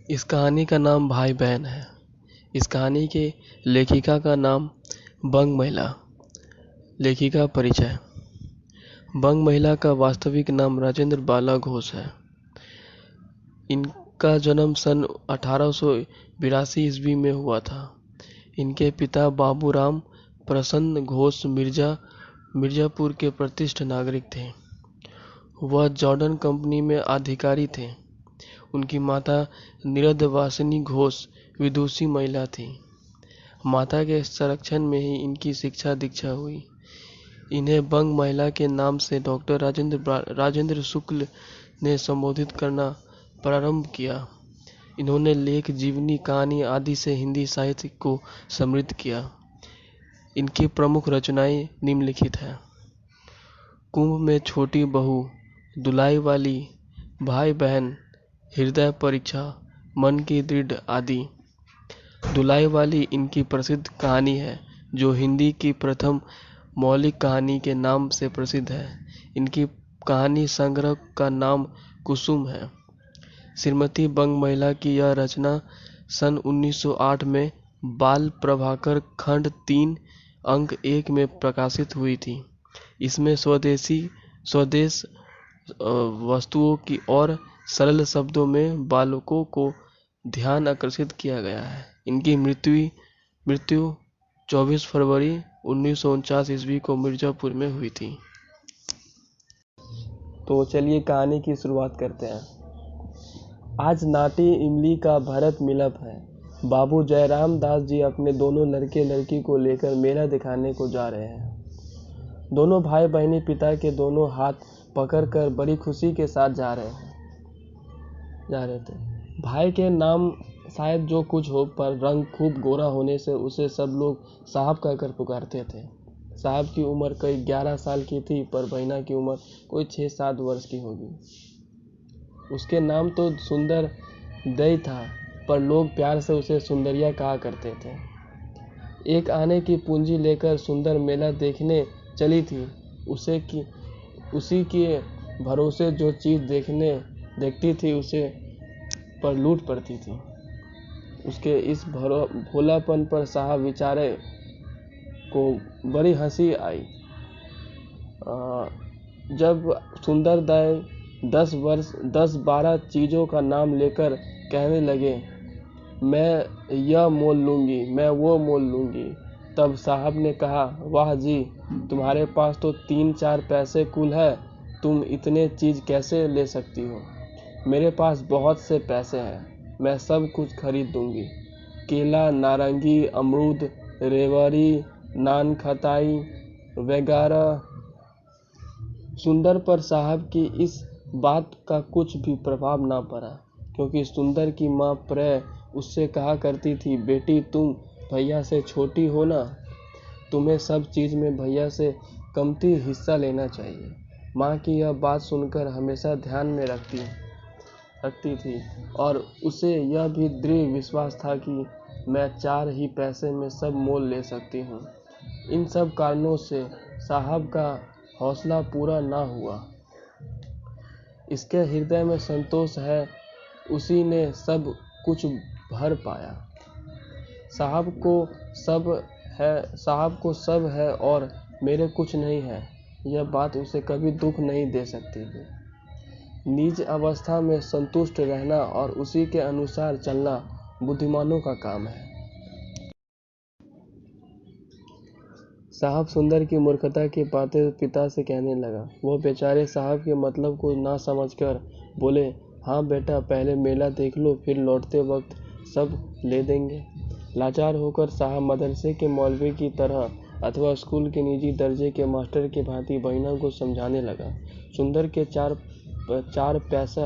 इस कहानी का नाम भाई बहन है। इस कहानी के लेखिका का नाम बंग महिला। लेखिका परिचय। बंग महिला का वास्तविक नाम राजेंद्र बाला घोष है। इनका जन्म सन 1882 ईस्वी में हुआ था। इनके पिता बाबूराम प्रसन्न घोष मिर्जापुर के प्रतिष्ठित नागरिक थे। वह जॉर्डन कंपनी में अधिकारी थे। उनकी माता निरदवासिनी घोष विदुषी महिला थी। माता के संरक्षण में ही इनकी शिक्षा दीक्षा हुई। इन्हें बंग महिला के नाम से डॉक्टर राजेंद्र शुक्ल ने संबोधित करना प्रारंभ किया। इन्होंने लेख, जीवनी, कहानी आदि से हिंदी साहित्य को समृद्ध किया। इनकी प्रमुख रचनाएं निम्नलिखित हैं: कुंभ में छोटी बहू, दुलाई वाली, भाई बहन, हृदय परीक्षा, मन की दृढ़ आदि। दुलाई वाली इनकी प्रसिद्ध कहानी है जो हिंदी की प्रथम मौलिक कहानी के नाम से प्रसिद्ध है। इनकी कहानी संग्रह का नाम कुसुम है। श्रीमती बंग महिला की यह रचना सन 1908 में बाल प्रभाकर खंड 3 अंक 1 में प्रकाशित हुई थी। इसमें स्वदेश वस्तुओं की और सरल शब्दों में बालकों को ध्यान आकर्षित किया गया है। इनकी मृत्यु 24 फरवरी 1949 ईस्वी को मिर्जापुर में हुई थी। तो चलिए कहानी की शुरुआत करते हैं। आज नाटी इमली का भरत मिलप है। बाबू जयराम दास जी अपने दोनों लड़के लड़की को लेकर मेला दिखाने को जा रहे हैं। दोनों भाई बहनी पिता के दोनों हाथ पकड़कर बड़ी खुशी के साथ जा रहे थे। भाई के नाम शायद जो कुछ हो, पर रंग खूब गोरा होने से उसे सब लोग साहब कहकर पुकारते थे। साहब की उम्र कई 11 साल की थी, पर बहना की उम्र कोई 6-7 वर्ष की होगी। उसके नाम तो सुंदर दई था, पर लोग प्यार से उसे सुंदरिया कहा करते थे। एक आने की पूंजी लेकर सुंदर मेला देखने चली थी। उसी के भरोसे जो चीज देखती थी उसे पर लूट पड़ती थी। उसके इस भोलापन पर साहब बेचारे को बड़ी हंसी आई। जब सुंदर दाई 10-12 चीजों का नाम लेकर कहने लगे, मैं यह मोल लूंगी, मैं वो मोल लूंगी, तब साहब ने कहा, वाह जी, तुम्हारे पास तो 3-4 पैसे कुल है, तुम इतने चीज कैसे ले सकती हो? मेरे पास बहुत से पैसे हैं, मैं सब कुछ खरीद दूंगी। केला, नारंगी, अमरूद, रेवड़ी, नान खटाई वगैरह। सुंदर पर साहब की इस बात का कुछ भी प्रभाव ना पड़ा, क्योंकि सुंदर की माँ प्रेय उससे कहा करती थी, बेटी तुम भैया से छोटी हो ना, तुम्हें सब चीज में भैया से कमती हिस्सा लेना चाहिए। माँ की यह बात सुनकर हमेशा ध्यान में रखती थी और उसे यह भी दृढ़ विश्वास था कि मैं 4 ही पैसे में सब मोल ले सकती हूँ। इन सब कारणों से साहब का हौसला पूरा ना हुआ। इसके हृदय में संतोष है, उसी ने सब कुछ भर पाया। साहब को सब है और मेरे कुछ नहीं है, यह बात उसे कभी दुख नहीं दे सकती थी। निज अवस्था में संतुष्ट रहना और उसी के अनुसार चलना बुद्धिमानों का काम है। साहब सुंदर की मूर्खता की बातें पिता से कहने लगा। वो बेचारे साहब के मतलब को ना समझकर बोले, हाँ बेटा, पहले मेला देख लो, फिर लौटते वक्त सब ले देंगे। लाचार होकर साहब मदरसे के मौलवी की तरह अथवा स्कूल के निजी दर्जे के मास्टर की भांति बहिना को समझाने लगा। सुंदर के 4 पैसा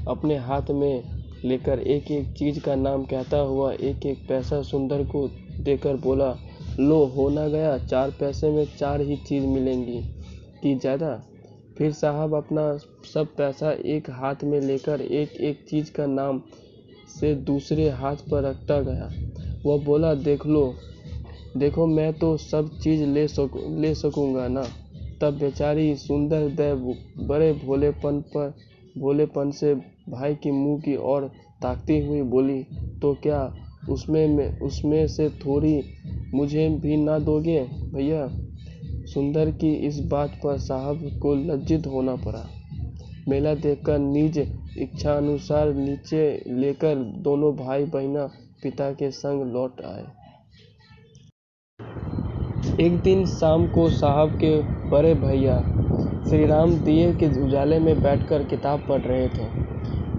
अपने हाथ में लेकर एक एक चीज का नाम कहता हुआ एक एक पैसा सुंदर को देकर बोला, लो, हो ना गया, 4 पैसे में 4 ही चीज मिलेंगी कि ज्यादा। फिर साहब अपना सब पैसा एक हाथ में लेकर एक एक चीज का नाम से दूसरे हाथ पर रखता गया। वह बोला, देखो मैं तो सब चीज ले सकूंगा ना। तब बेचारी सुंदर दे बड़े भोलेपन से भाई के मुंह की ओर ताकती हुई बोली, तो क्या उसमें से थोड़ी मुझे भी ना दोगे भैया? सुंदर की इस बात पर साहब को लज्जित होना पड़ा। मेला देखकर निज इच्छानुसार नीचे लेकर दोनों भाई बहना पिता के संग लौट आए। एक दिन शाम को साहब के बड़े भैया श्रीराम दिए के उजाले में बैठकर किताब पढ़ रहे थे।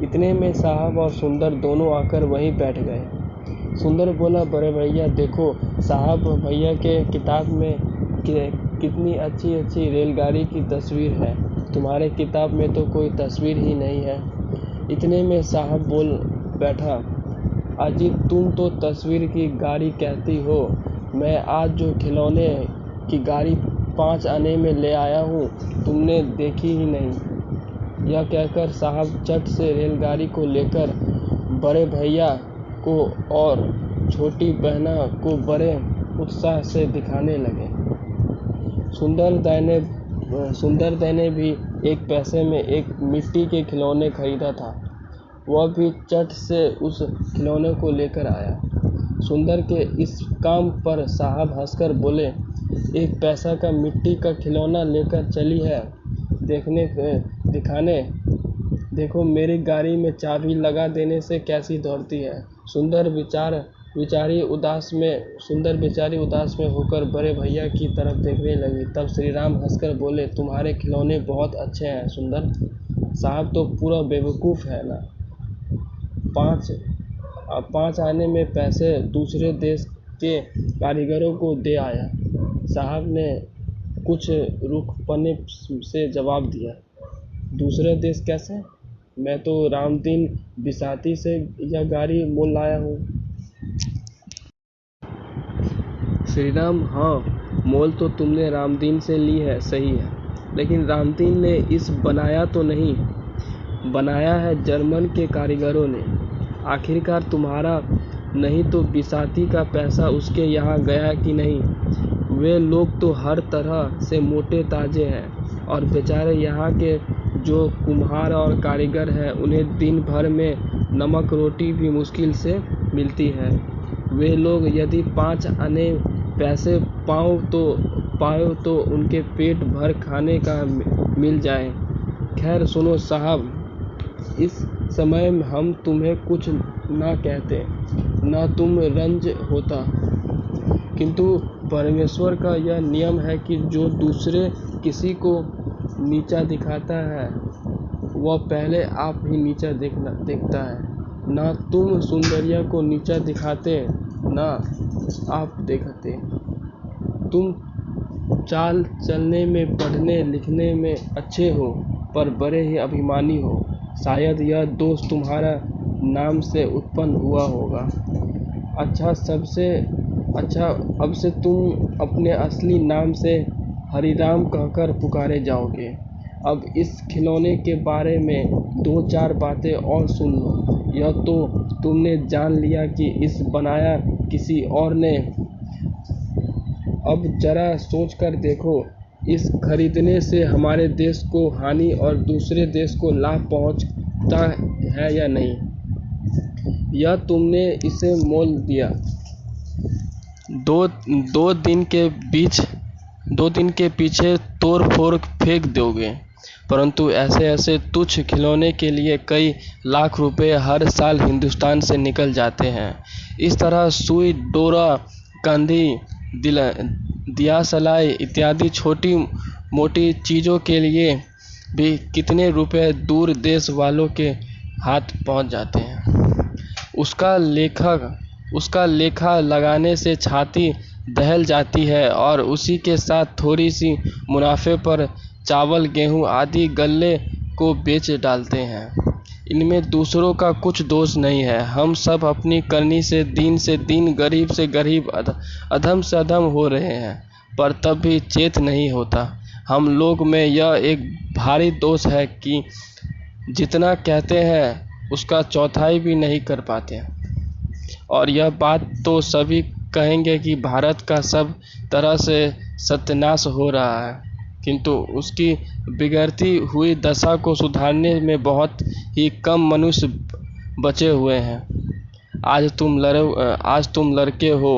इतने में साहब और सुंदर दोनों आकर वहीं बैठ गए। सुंदर बोला, बड़े भैया देखो, साहब भैया के किताब में कितनी अच्छी अच्छी रेलगाड़ी की तस्वीर है, तुम्हारे किताब में तो कोई तस्वीर ही नहीं है। इतने में साहब बोल बैठा, अजी तुम तो तस्वीर की गाड़ी कहती हो, मैं आज जो खिलौने की गाड़ी 5 आने में ले आया हूँ तुमने देखी ही नहीं। यह कहकर साहब चट से रेलगाड़ी को लेकर बड़े भैया को और छोटी बहना को बड़े उत्साह से दिखाने लगे। सुंदर दै ने भी 1 पैसे में एक मिट्टी के खिलौने खरीदा था। वह भी चट से उस खिलौने को लेकर आया। सुंदर के इस काम पर साहब हंसकर बोले, 1 पैसा का मिट्टी का खिलौना लेकर चली है दिखाने, देखो मेरी गाड़ी में चाबी लगा देने से कैसी दौड़ती है। सुंदर बेचारी उदास में होकर बड़े भैया की तरफ देखने लगी। तब श्रीराम हंसकर बोले, तुम्हारे खिलौने बहुत अच्छे हैं सुंदर। साहब तो पूरा बेवकूफ़ है ना। 5 आने में पैसे दूसरे देश के कारीगरों को दे आया। साहब ने कुछ रुखपने से जवाब दिया, दूसरे देश कैसे? मैं तो रामदीन बिसाती से यह गाड़ी मोल लाया हूँ। श्रीराम, हाँ मोल तो तुमने रामदीन से ली है, सही है, लेकिन रामदीन ने इस बनाया तो नहीं, बनाया है जर्मन के कारीगरों ने। आखिरकार तुम्हारा नहीं तो बिसाती का पैसा उसके यहाँ गया कि नहीं? वे लोग तो हर तरह से मोटे ताजे हैं, और बेचारे यहाँ के जो कुम्हार और कारीगर हैं उन्हें दिन भर में नमक रोटी भी मुश्किल से मिलती है। वे लोग यदि 5 आने पैसे पाओ तो उनके पेट भर खाने का मिल जाए। खैर सुनो साहब, इस समय हम तुम्हें कुछ ना कहते, ना तुम रंज होता, किंतु परमेश्वर का यह नियम है कि जो दूसरे किसी को नीचा दिखाता है वह पहले आप ही नीचा देखता है। ना तुम सुंदरिया को नीचा दिखाते, ना आप देखते। तुम चाल चलने में, पढ़ने लिखने में अच्छे हो, पर बड़े ही अभिमानी हो। शायद यह दोष तुम्हारा नाम से उत्पन्न हुआ होगा। अच्छा अब से तुम अपने असली नाम से हरिराम कहकर पुकारे जाओगे। अब इस खिलौने के बारे में 2-4 बातें और सुन लो। यह तो तुमने जान लिया कि इस बनाया किसी और ने। अब जरा सोच कर देखो, इस खरीदने से हमारे देश को हानि और दूसरे देश को लाभ पहुंचता है या नहीं? यह तुमने इसे मोल दिया। दो दिन के पीछे तोड़ फोड़ फेंक दोगे, परंतु ऐसे तुच्छ खिलौने के लिए कई लाख रुपए हर साल हिंदुस्तान से निकल जाते हैं। इस तरह सुई, डोरा, कंघी, दियासलाई इत्यादि छोटी मोटी चीज़ों के लिए भी कितने रुपए दूर देश वालों के हाथ पहुंच जाते हैं। उसका लेखा लगाने से छाती दहल जाती है, और उसी के साथ थोड़ी सी मुनाफे पर चावल, गेहूं आदि गल्ले को बेच डालते हैं। इनमें दूसरों का कुछ दोष नहीं है। हम सब अपनी करनी से दिन गरीब से गरीब, अधम से अधम हो रहे हैं, पर तब भी चेत नहीं होता। हम लोग में यह एक भारी दोष है कि जितना कहते हैं उसका चौथाई भी नहीं कर पाते। और यह बात तो सभी कहेंगे कि भारत का सब तरह से सत्यानाश हो रहा है। किंतु उसकी बिगड़ती हुई दशा को सुधारने में बहुत ही कम मनुष्य बचे हुए हैं। आज तुम लड़के हो,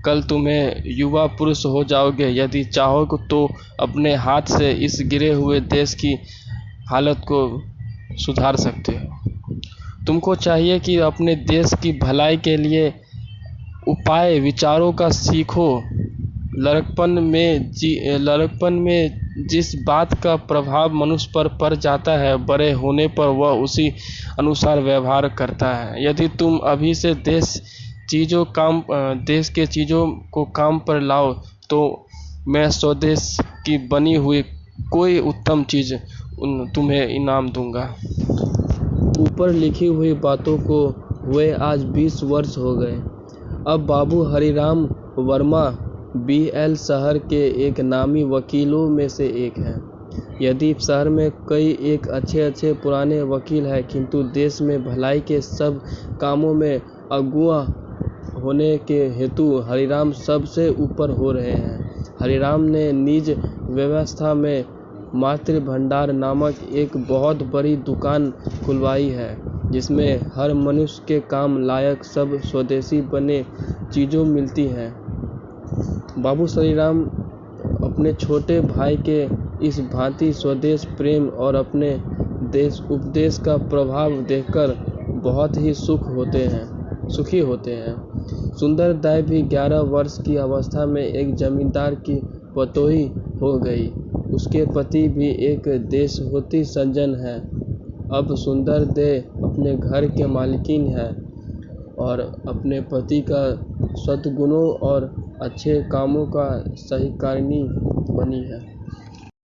कल तुम्हें युवा पुरुष हो जाओगे। यदि चाहो तो अपने हाथ से इस गिरे हुए देश की हालत को सुधार सकते हो। तुमको चाहिए कि अपने देश की भलाई के लिए उपाय विचारों का सीखो। लड़कपन में जिस बात का प्रभाव मनुष्य पर पड़ जाता है, बड़े होने पर वह उसी अनुसार व्यवहार करता है। यदि तुम अभी से देश के चीज़ों को काम पर लाओ तो मैं स्वदेश की बनी हुई कोई उत्तम चीज़ तुम्हें इनाम दूंगा। ऊपर लिखी हुई बातों को हुए आज 20 वर्ष हो गए। अब बाबू हरिराम वर्मा BL शहर के एक नामी वकीलों में से एक हैं। यदि शहर में कई एक अच्छे पुराने वकील हैं, किंतु देश में भलाई के सब कामों में अगुआ होने के हेतु हरिराम सबसे ऊपर हो रहे हैं। हरिराम ने निज व्यवस्था में मातृ भंडार नामक एक बहुत बड़ी दुकान खुलवाई है, जिसमें हर मनुष्य के काम लायक सब स्वदेशी बने चीज़ों मिलती हैं। बाबू हरिराम अपने छोटे भाई के इस भांति स्वदेश प्रेम और अपने उपदेश का प्रभाव देखकर बहुत ही सुखी होते हैं। सुंदरदाय भी 11 वर्ष की अवस्था में एक जमींदार की पतोही हो गई। उसके पति भी एक देशहोती सज्जन है। अब सुंदरदेव अपने घर के मालकिन है और अपने पति का सद्गुणों और अच्छे कामों का सहकारिणी बनी है।